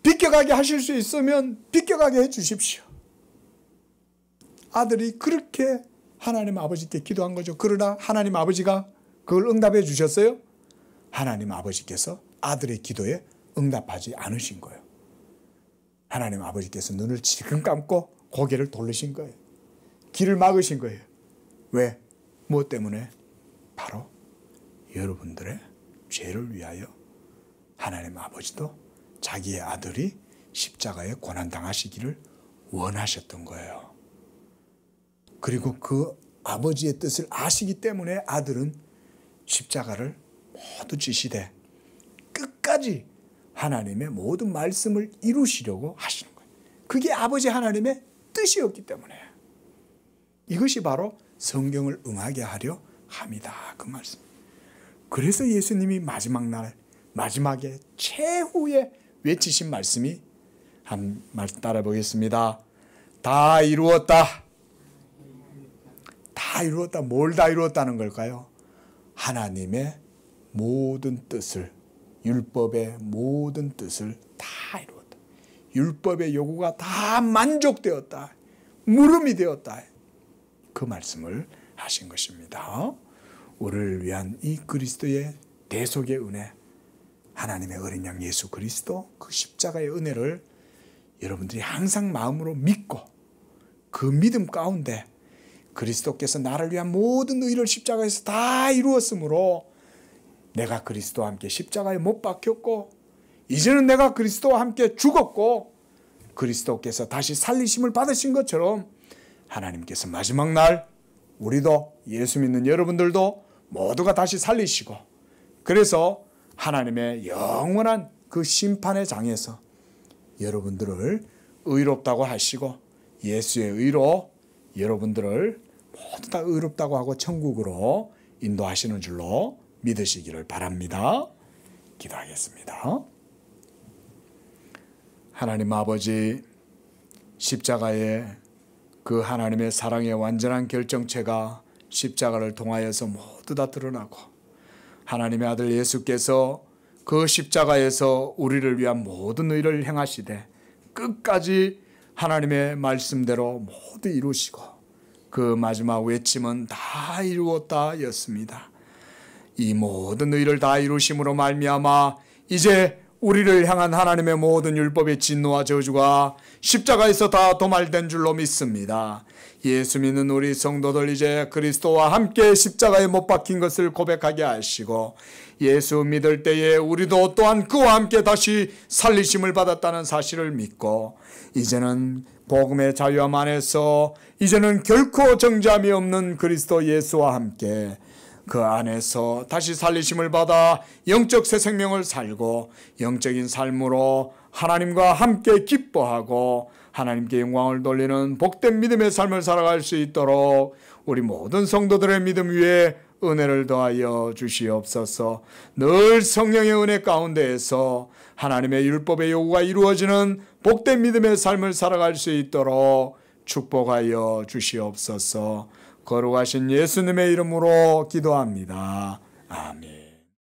비껴가게 하실 수 있으면 비껴가게 해 주십시오. 아들이 그렇게 하나님 아버지께 기도한 거죠. 그러나 하나님 아버지가 그걸 응답해 주셨어요? 하나님 아버지께서 아들의 기도에 응답하지 않으신 거예요. 하나님 아버지께서 눈을 지금 감고 고개를 돌리신 거예요. 길을 막으신 거예요. 왜? 무엇 때문에? 바로 여러분들의 죄를 위하여 하나님 아버지도 자기의 아들이 십자가에 고난당하시기를 원하셨던 거예요. 그리고 그 아버지의 뜻을 아시기 때문에 아들은 십자가를 모두 지시되 끝까지 하나님의 모든 말씀을 이루시려고 하시는 거예요. 그게 아버지 하나님의 뜻이었기 때문에 이것이 바로 성경을 응하게 하려 합니다. 그 말씀. 그래서 예수님이 마지막 날 마지막에 최후에 외치신 말씀이 한 말씀 따라 보겠습니다. 다 이루었다. 다 이루었다. 뭘 다 이루었다는 걸까요? 하나님의 모든 뜻을 율법의 모든 뜻을 다 이루었다. 율법의 요구가 다 만족되었다. 무름이 되었다. 그 말씀을 하신 것입니다. 우리를 위한 이 그리스도의 대속의 은혜, 하나님의 어린 양 예수 그리스도 그 십자가의 은혜를 여러분들이 항상 마음으로 믿고 그 믿음 가운데 그리스도께서 나를 위한 모든 의를 십자가에서 다 이루었으므로 내가 그리스도와 함께 십자가에 못 박혔고 이제는 내가 그리스도와 함께 죽었고 그리스도께서 다시 살리심을 받으신 것처럼 하나님께서 마지막 날 우리도 예수 믿는 여러분들도 모두가 다시 살리시고 그래서 하나님의 영원한 그 심판의 장에서 여러분들을 의롭다고 하시고 예수의 의로 여러분들을 모두 다 의롭다고 하고 천국으로 인도하시는 줄로 믿으시기를 바랍니다. 기도하겠습니다. 하나님 아버지, 십자가의 그 하나님의 사랑의 완전한 결정체가 십자가를 통하여서 모두 다 드러나고, 하나님의 아들 예수께서 그 십자가에서 우리를 위한 모든 의를 행하시되 끝까지 하나님의 말씀대로 모두 이루시고, 그 마지막 외침은 다 이루었다 였습니다. 이 모든 의를 다 이루심으로 말미암아 이제 우리를 향한 하나님의 모든 율법의 진노와 저주가 십자가에서 다 도말된 줄로 믿습니다. 예수 믿는 우리 성도들, 이제 그리스도와 함께 십자가에 못 박힌 것을 고백하게 하시고, 예수 믿을 때에 우리도 또한 그와 함께 다시 살리심을 받았다는 사실을 믿고, 이제는 복음의 자유함 안에서 이제는 결코 정죄함이 없는 그리스도 예수와 함께 그 안에서 다시 살리심을 받아 영적 새 생명을 살고, 영적인 삶으로 하나님과 함께 기뻐하고 하나님께 영광을 돌리는 복된 믿음의 삶을 살아갈 수 있도록 우리 모든 성도들의 믿음 위에 은혜를 더하여 주시옵소서. 늘 성령의 은혜 가운데에서 하나님의 율법의 요구가 이루어지는 복된 믿음의 삶을 살아갈 수 있도록 축복하여 주시옵소서. 거룩하신 예수님의 이름으로 기도합니다. 아멘.